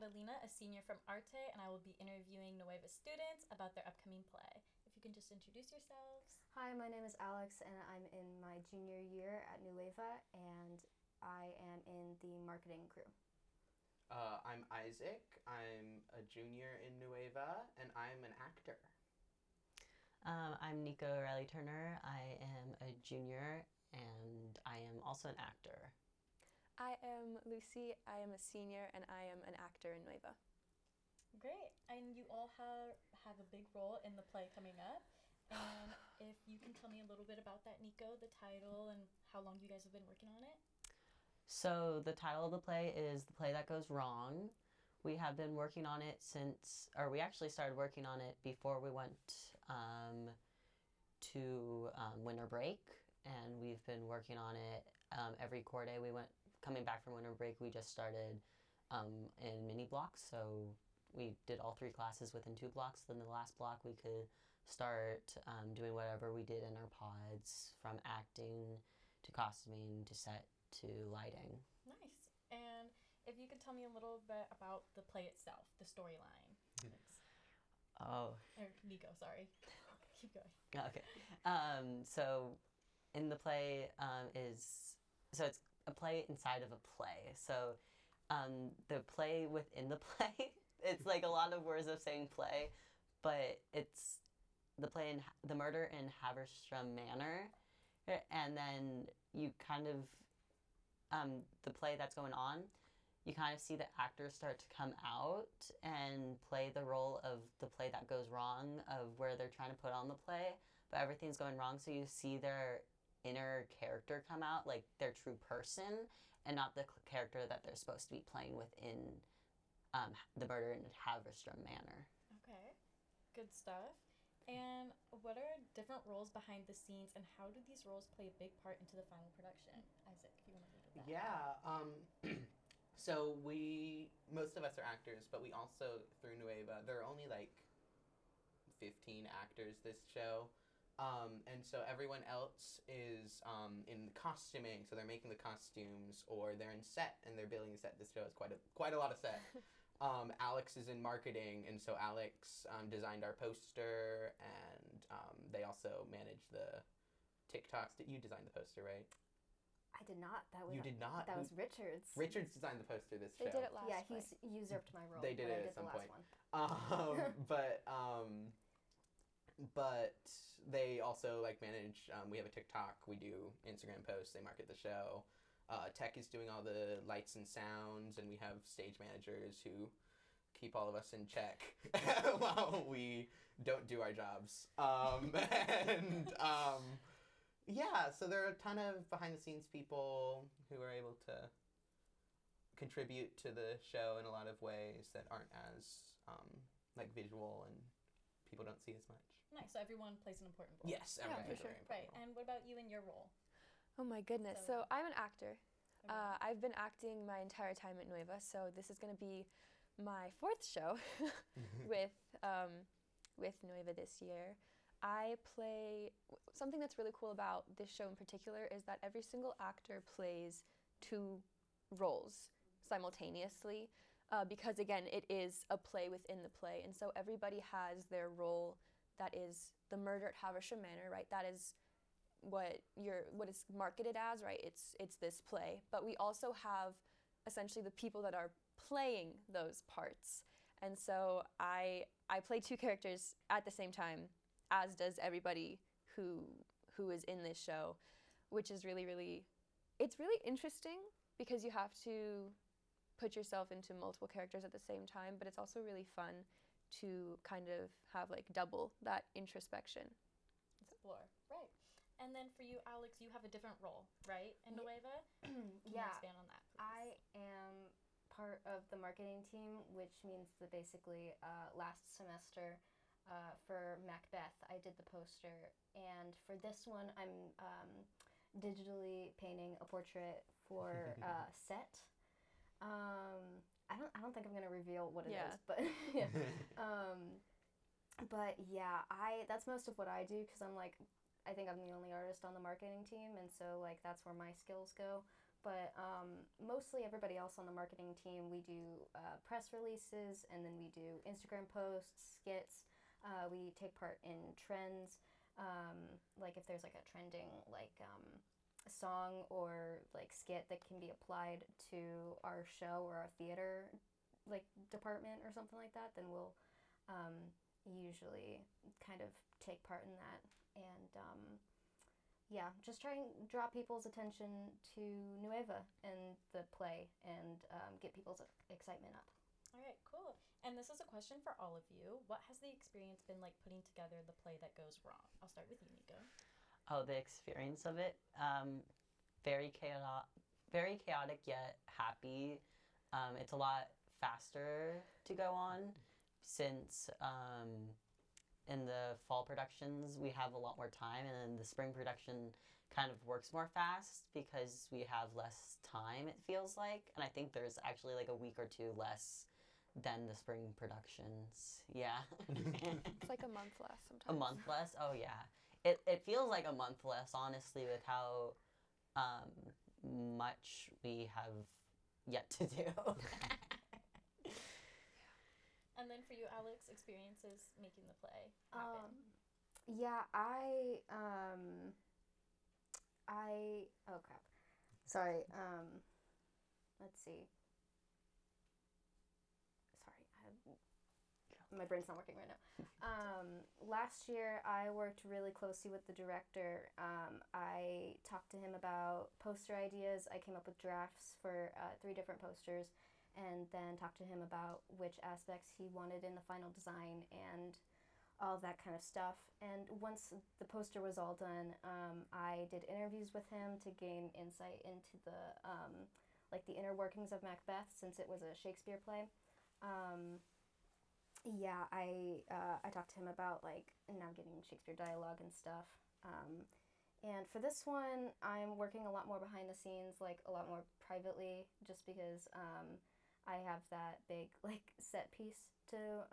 Catalina, a senior from Arte, and I will be interviewing Nueva Students about their upcoming play. If you can just introduce yourselves. Hi, my name is Alex, and I'm in my junior year at Nueva, and I am in the marketing crew. I'm Isaac. I'm a junior in Nueva, and I'm an actor. I'm Nico Riley-Turner. I am a junior, and I am also an actor. I am Lucy. I am a senior, and I am an actor in Nueva. Great. And you all have a big role in the play coming up. And if you can tell me a little bit about that, Nico, the title, and how long you guys have been working on it. So the title of the play is The Play That Goes Wrong. We have been working on it we actually started working on it before we went to winter break, and we've been working on it every core day. Coming back from winter break, we just started in mini blocks, so we did all 3 classes within 2 blocks. Then the last block we could start doing whatever we did in our pods, from acting to costuming to set to lighting. Nice. And if you could tell me a little bit about the play itself, the storyline. Oh. Or Nico, sorry. Keep going. Okay. So in the play it's a play inside of a play. So the play within the play, it's like a lot of words of saying play, but it's the play in the murder in Haverstrom Manor. And then you kind of, the play that's going on, you kind of see the actors start to come out and play the role of the play that goes wrong, of where they're trying to put on the play, but everything's going wrong. So you see their inner character come out, like their true person, and not the character that they're supposed to be playing within the murder in Haverstrom Manor. Okay. Good stuff. And what are different roles behind the scenes, and how do these roles play a big part into the final production? Isaac, if you want to lead with that. Yeah. So most of us are actors, but we also, through Nueva, there are only like 15 actors this show. And so everyone else is in the costuming, so they're making the costumes, or they're in set and they're building the set. This show has quite a lot of set. Alex is in marketing, and so Alex designed our poster, and they also manage the TikToks. You designed the poster, right? I did not. You did not? That was Richard's. Richards designed the poster this show. They did it last Yeah, play. he's usurped my role. They did but it I at did some the point. last one. But they also manage. We have a TikTok. We do Instagram posts. They market the show. Tech is doing all the lights and sounds, and we have stage managers who keep all of us in check while we don't do our jobs. Yeah, so there are a ton of behind-the-scenes people who are able to contribute to the show in a lot of ways that aren't as visual and people don't see as much. Nice. So everyone plays an important role. Yes, Yeah, everyone for plays a sure. very important Right. role. And what about you and your role? Oh my goodness. So- So I'm an actor. Okay. I've been acting my entire time at Nueva, so this is going to be my 4th show with Nueva this year. I play, something that's really cool about this show in particular is that every single actor plays 2 roles simultaneously, because again, it is a play within the play, and so everybody has their role. That is the murder at Haversham Manor, right? That is what it's marketed as, right? It's this play, but we also have essentially the people that are playing those parts, and so I play 2 characters at the same time, as does everybody who is in this show, which is it's really interesting because you have to put yourself into multiple characters at the same time, but it's also really fun to kind of have double that introspection. Explore. Right. And then for you, Alex, you have a different role, right, in Nueva? Can you Yeah. expand on that, please? I am part of the marketing team, which means that basically last semester for Macbeth, I did the poster, and for this one, I'm digitally painting a portrait for set. I don't think I'm gonna reveal what it is, but yeah. But yeah, that's most of what I do because I think I'm the only artist on the marketing team, and so that's where my skills go. but mostly everybody else on the marketing team, we do press releases, and then we do Instagram posts, skits. We take part in trends, like if there's like a trending song or like skit that can be applied to our show or our theater like department or something like that, then we'll usually kind of take part in that. And yeah, just try and draw people's attention to Nueva and the play, and get people's excitement up. All right, cool. And this is a question for all of you. What has the experience been like putting together the play that goes wrong? I'll start with you, Nico. Oh, the experience of it, very chaotic yet happy. It's a lot faster to go on since in the fall productions we have a lot more time, and then the spring production kind of works more fast because we have less time, it feels like. And I think there's actually like a week or two less than the spring productions. Yeah. It's like a month less sometimes. A month less? Oh, yeah. It feels like a month less, honestly, with how much we have yet to do. And then for you, Alex, experiences making the play happen. Yeah, oh crap. Sorry. Let's see. Sorry, my brain's not working right now. Last year, I worked really closely with the director. I talked to him about poster ideas. I came up with drafts for 3 different posters, and then talked to him about which aspects he wanted in the final design and all of that kind of stuff. And once the poster was all done, I did interviews with him to gain insight into the the inner workings of Macbeth, since it was a Shakespeare play. Yeah, I talked to him about navigating Shakespeare dialogue and stuff. And for this one, I'm working a lot more behind the scenes, a lot more privately, just because I have that big set piece to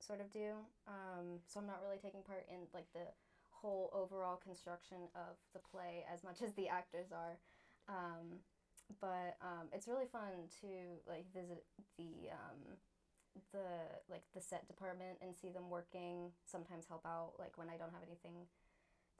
sort of do. So I'm not really taking part in the whole overall construction of the play as much as the actors are. But it's really fun to visit the set department and see them working. Sometimes help out when I don't have anything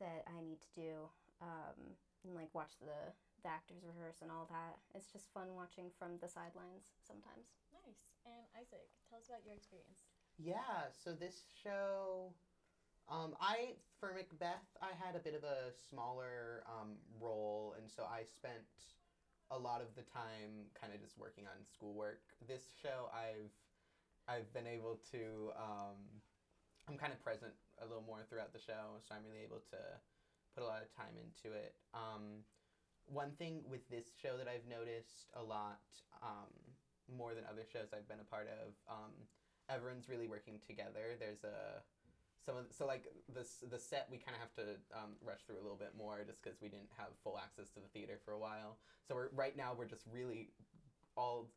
that I need to do, and watch the actors rehearse and all that. It's just fun watching from the sidelines sometimes. Nice. And Isaac, tell us about your experience. Yeah, so this show, for Macbeth, I had a bit of a smaller role, and so I spent a lot of the time kind of just working on schoolwork. This show, I've been able to, I'm kind of present a little more throughout the show, so I'm really able to put a lot of time into it. One thing with this show that I've noticed a lot, more than other shows I've been a part of, everyone's really working together. There's the set we kind of have to rush through a little bit more just because we didn't have full access to the theater for a while. So right now we're just really all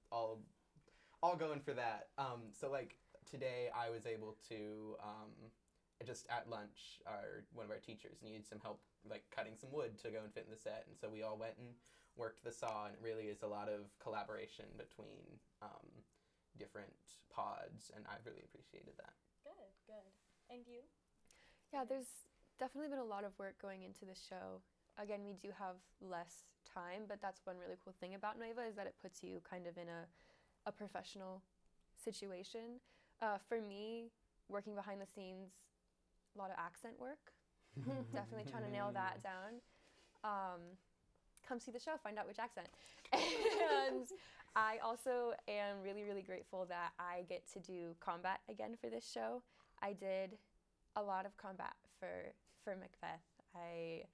going for that. So today I was able to just at lunch, one of our teachers needed some help cutting some wood to go and fit in the set, and so we all went and worked the saw, and it really is a lot of collaboration between different pods, and I've really appreciated that. Good. And you? Yeah, there's definitely been a lot of work going into the show. Again, we do have less time, but that's one really cool thing about Nueva, is that it puts you kind of in a professional situation. For me, working behind the scenes, a lot of accent work. Definitely trying to nail that down. Come see the show, find out which accent. And I also am really, really grateful that I get to do combat again for this show. I did a lot of combat for Macbeth. I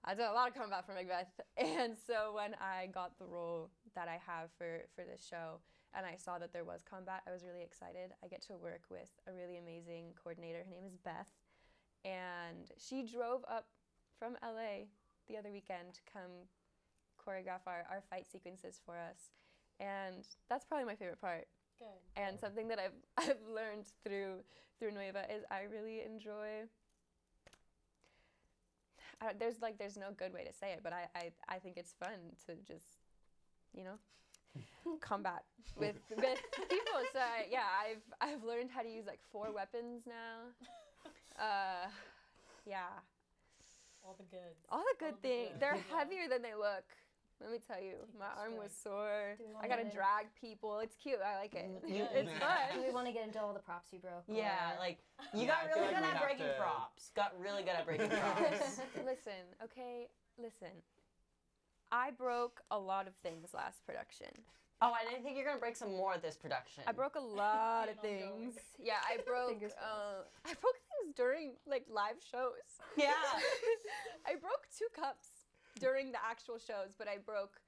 did a lot of combat for Macbeth. And so when I got the role that I have for this show, and I saw that there was combat, I was really excited. I get to work with a really amazing coordinator. Her name is Beth. And she drove up from LA the other weekend to come choreograph our fight sequences for us. And that's probably my favorite part. Good. And something that I've learned through Nueva is I really enjoy there's no good way to say it, but I think it's fun to just, combat with people. So I've learned how to use like 4 weapons now. Yeah. All the goods. All the good things. They're heavier than they look. Let me tell you, my arm was sore. I gotta drag people. It's cute. I like it. It's fun. Do we want to get into all the props you broke? Yeah, like you got really good at breaking props. Got really good at breaking props. Listen. I broke a lot of things last production. Oh, I didn't think you were gonna break some more at this production. I broke a lot of things. Yeah, I broke things during like live shows. Yeah. I broke 2 cups during the actual shows, but I broke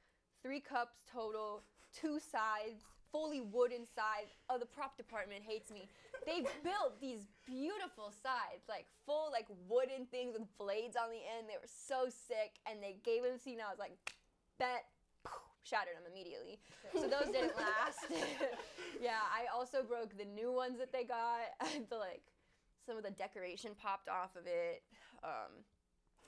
3 cups total, 2 sides, fully wooden sides. Oh, the prop department hates me. They built these beautiful sides, like full like wooden things with blades on the end. They were so sick, and they gave them to me, and I was like, bet. Shattered them immediately. So those didn't last. Yeah, I also broke the new ones that they got. Some of the decoration popped off of it.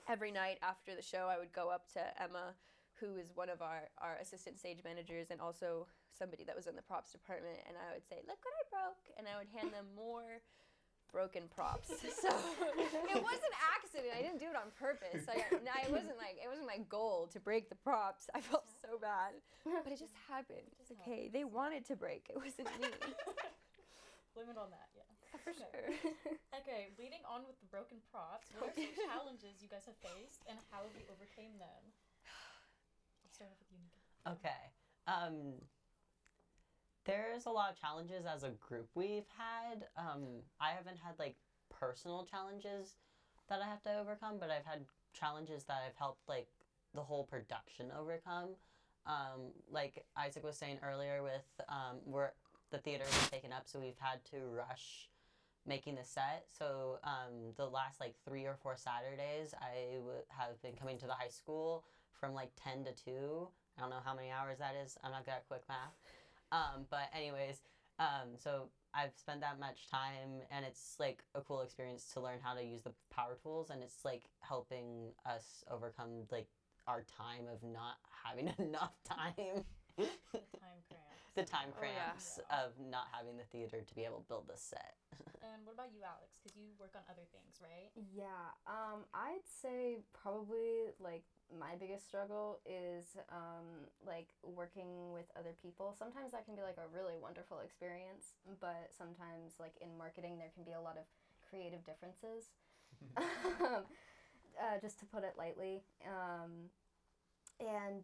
Every night after the show, I would go up to Emma, who is one of our assistant stage managers and also somebody that was in the props department, and I would say, look what I broke, and I would hand them more broken props. So it was an accident. I didn't do it on purpose. It wasn't my goal to break the props. I felt so bad, but it just happened. It's okay. They wanted to break. It wasn't me. Blame it on that, yeah. For sure. Okay, leading on with the broken props, what are some challenges you guys have faced, and how have you overcame them? I'll start off with you, Nika. Okay. There's a lot of challenges as a group we've had. I haven't had like personal challenges that I have to overcome, but I've had challenges that I've helped like the whole production overcome. Like Isaac was saying earlier with the theater was taken up, so we've had to rush making the set. So the last like 3 or 4 Saturdays, I have been coming to the high school from like 10 to 2. I don't know how many hours that is. I'm not good at quick math. But anyways, so I've spent that much time, and it's like a cool experience to learn how to use the power tools, and it's like helping us overcome like our time of not having enough time. The time cramps of not having the theater to be able to build the set. And what about you, Alex? Because you work on other things, right? Yeah, I'd say probably like my biggest struggle is like working with other people. Sometimes that can be like a really wonderful experience, but sometimes like in marketing there can be a lot of creative differences. Just to put it lightly. And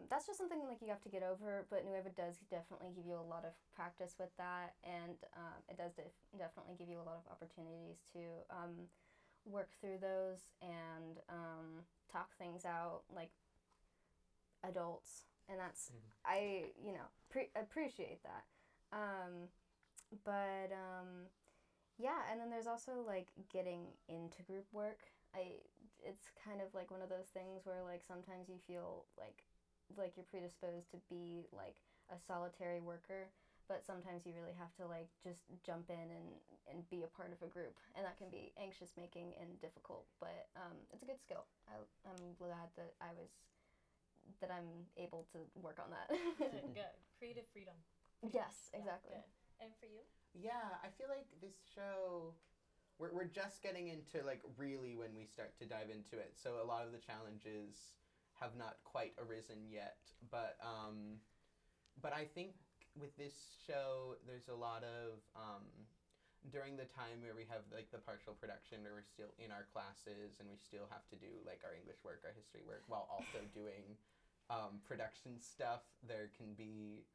that's just something like you have to get over, but Nueva does definitely give you a lot of practice with that, and it does definitely give you a lot of opportunities to work through those and talk things out like adults, and that's I appreciate that. But yeah, and then there's also like getting into group work. It's kind of like one of those things where like sometimes you feel like you're predisposed to be like a solitary worker, but sometimes you really have to like just jump in and be a part of a group, and that can be anxious making and difficult, but it's a good skill. I'm glad that I'm able to work on that. Good. Creative freedom. Yes, exactly. Yeah, and for you? Yeah, I feel like this show, we're just getting into like really when we start to dive into it, so a lot of the challenges have not quite arisen yet, but I think with this show there's a lot of during the time where we have like the partial production where we're still in our classes and we still have to do like our English work, our history work, while also doing production stuff, there can be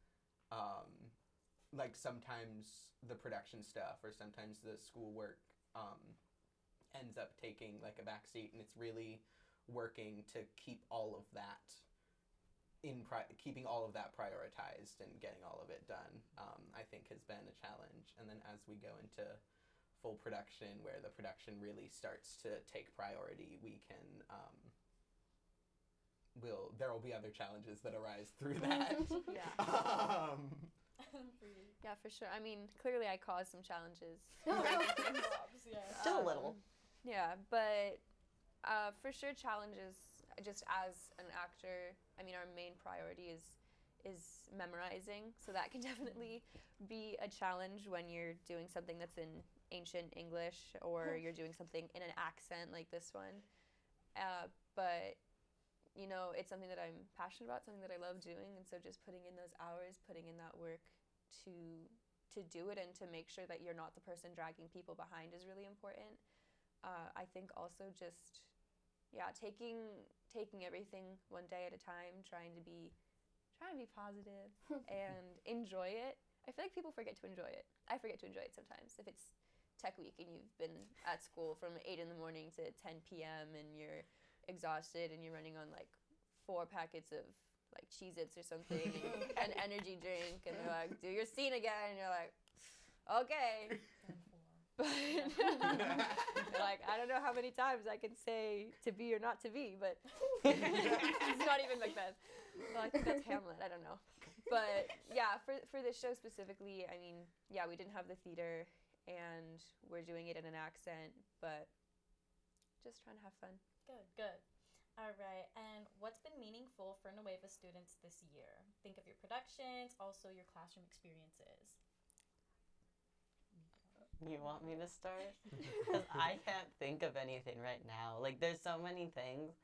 like sometimes the production stuff or sometimes the schoolwork ends up taking like a backseat, and it's really working to keep all of that keeping all of that prioritized and getting all of it done, I think has been a challenge. And then as we go into full production, where the production really starts to take priority, we can there will be other challenges that arise through that. Yeah. Yeah, for sure. I mean, clearly I caused some challenges. Yeah. Still a little. Yeah, but For sure, challenges. Just as an actor, I mean, our main priority is memorizing, so that can definitely be a challenge when you're doing something that's in ancient English or you're doing something in an accent like this one. But you know, it's something that I'm passionate about, something that I love doing, and so just putting in those hours, putting in that work to do it and to make sure that you're not the person dragging people behind is really important. I think also just taking everything one day at a time, trying to be positive and enjoy it. I feel like people forget to enjoy it. I forget to enjoy it sometimes. If it's tech week and you've been at school from 8 in the morning to 10 p.m. and you're exhausted and you're running on like 4 packets of like Cheez-Its or something and an energy drink, and they're like, do your scene again, and you're like, okay. But like, I don't know how many times I can say to be or not to be, but it's not even Macbeth. Well, I think that's Hamlet. I don't know. But yeah, for this show specifically, I mean, yeah, we didn't have the theater, and we're doing it in an accent, but just trying to have fun. Good. All right, and what's been meaningful for Nueva students this year? Think of your productions, also your classroom experiences. You want me to start? Because I can't think of anything right now. Like, there's so many things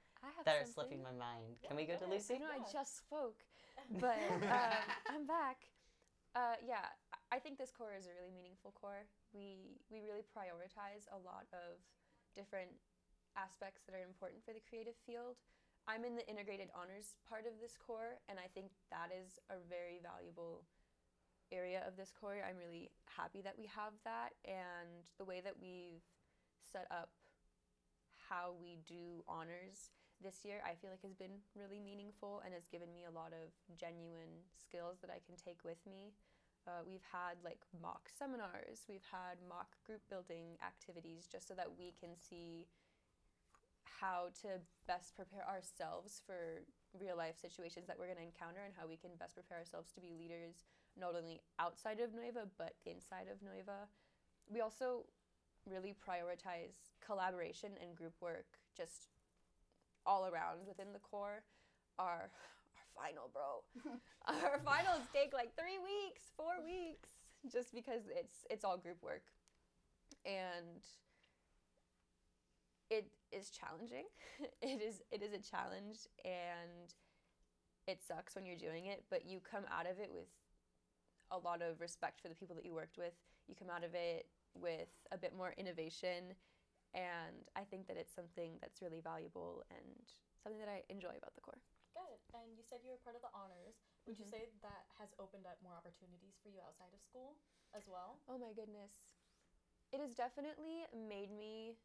that are slipping my mind. Can we go to Lucy? I just spoke, but I'm back. Yeah, I think this core is a really meaningful core. We really prioritize a lot of different aspects that are important for the creative field. I'm in the integrated honors part of this core, and I think that is a very valuable area of this core. I'm really happy that we have that, and the way that we've set up how we do honors this year, I feel like has been really meaningful and has given me a lot of genuine skills that I can take with me. We've had like mock seminars, we've had mock group building activities just so that we can see how to best prepare ourselves for real life situations that we're going to encounter and how we can best prepare ourselves to be leaders not only outside of Nueva but inside of Nueva. We also really prioritize collaboration and group work just all around within the core. Our final, bro. Our finals take like 3 weeks, 4 weeks, just because it's all group work. And it is challenging. It is a challenge, and it sucks when you're doing it, but you come out of it with a lot of respect for the people that you worked with. You come out of it with a bit more innovation, and I think that it's something that's really valuable and something that I enjoy about the core. Good. And you said you were part of the honors. Would you say that has opened up more opportunities for you outside of school as well? Oh my goodness. It has definitely made me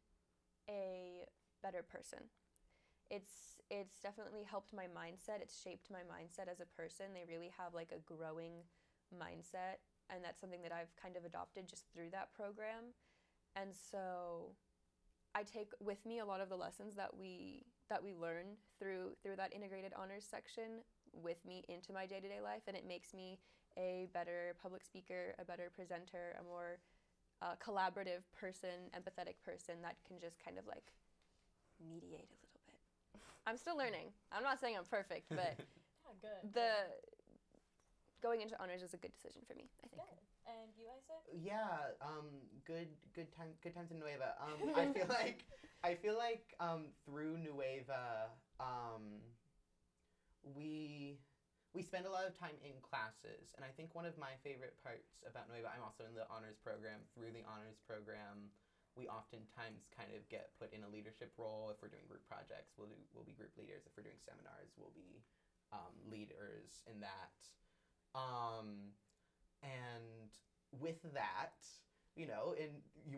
a better person. It's definitely helped my mindset. It's shaped my mindset as a person. They really have like a growing mindset, and that's something that I've kind of adopted just through that program. And so I take with me a lot of the lessons that we learn through that integrated honors section with me into my day-to-day life, and it makes me a better public speaker, a better presenter, a more collaborative person, empathetic person that can just kind of like mediate a little bit. I'm still learning. I'm not saying I'm perfect, but going into honors is a good decision for me, I think. Good. And you, Isaac? Yeah, good times in Nueva. I feel like through Nueva, we spend a lot of time in classes, and I think one of my favorite parts about Nueva, I'm also in the honors program. Through the honors program, we oftentimes kind of get put in a leadership role. If we're doing group projects, we'll be group leaders. If we're doing seminars, we'll be leaders in that. And with that, you know,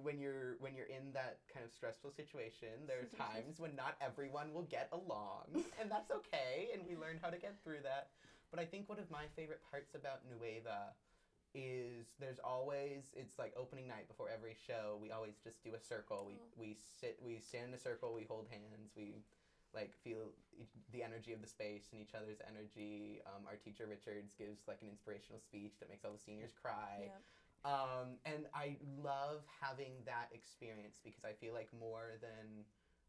when you're in that kind of stressful situation, there are times when not everyone will get along, and that's okay, and we learn how to get through that. But I think one of my favorite parts about Nueva is it's like opening night before every show. We always just do a circle. We stand in a circle, we hold hands, we like feel the energy of the space and each other's energy. Our teacher Richards gives like an inspirational speech that makes all the seniors cry. Yep. And I love having that experience because I feel like more than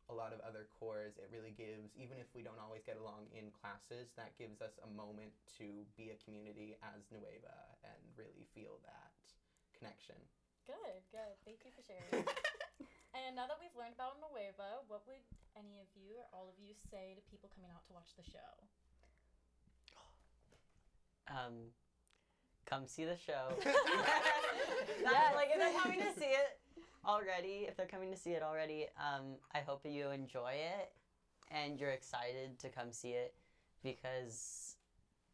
a lot of other cores, it really gives, even if we don't always get along in classes, that gives us a moment to be a community as Nueva and really feel that connection. Good. Thank you for sharing. And now that we've learned about Nueva, what would any of you or all of you say to people coming out to watch the show? Come see the show. Yeah, like if they're coming to see it already, I hope that you enjoy it and you're excited to come see it, because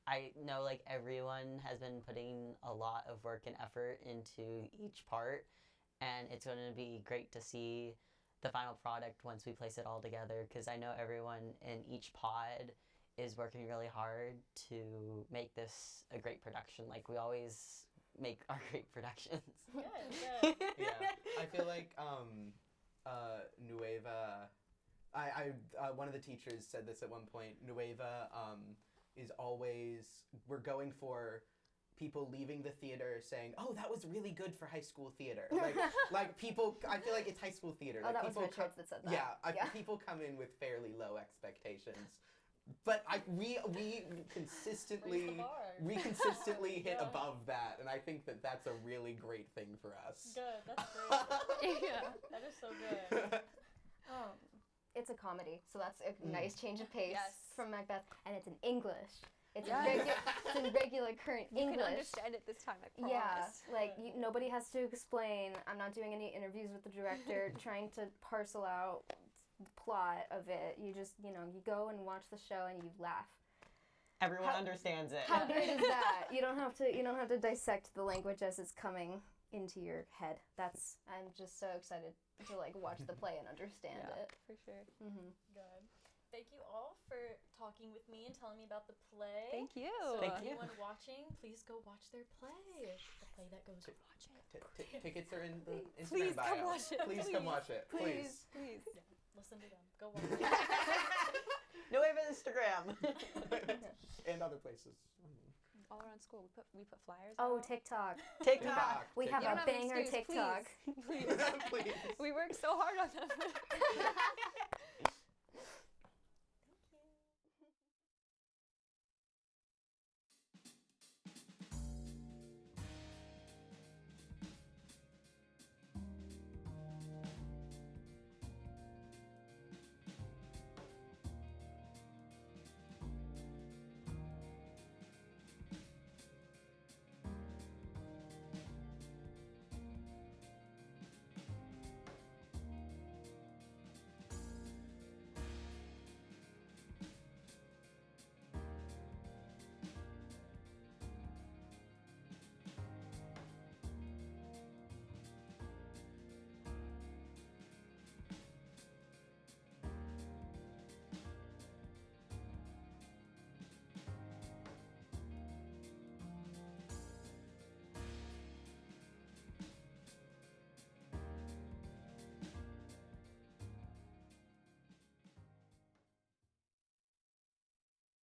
I know like everyone has been putting a lot of work and effort into each part, and it's going to be great to see the final product once we place it all together, because I know everyone in each pod is working really hard to make this a great production. Like we always make our great productions. Good. Yeah, I feel like Nueva, one of the teachers said this at one point, Nueva is always, we're going for people leaving the theater saying, oh, that was really good for high school theater. Like people, I feel like it's high school theater. Oh, like that was people Richards that said that. Yeah, people come in with fairly low expectations. But we consistently hit above that, and I think that that's a really great thing for us. Good, that's great. Yeah. That is so good. It's a comedy, so that's a nice change of pace Yes. from Macbeth, and it's in English. It's Yes. in regular current You English. can understand it this time, I promise. Yeah, like nobody has to explain. I'm not doing any interviews with the director trying to parcel out the plot of it. You just, you go and watch the show and you laugh. Everyone understands it. How great is that? You don't have to dissect the language as it's coming into your head. I'm just so excited to like watch the play and understand it. For sure. Mm-hmm. Good. Thank you all for talking with me and telling me about the play. Thank you. So Thank you. anyone watching, please go watch their play. The play that goes watch it. Tickets are in the Instagram Please bio. come watch it. Please come watch it. Please. Please. Listen to them. Go watch it. Nueva Instagram. And other places. All around school, we put flyers. Oh, out. TikTok. TikTok. We have You a don't have an banger excuse, TikTok. Please. Please. We worked so hard on them.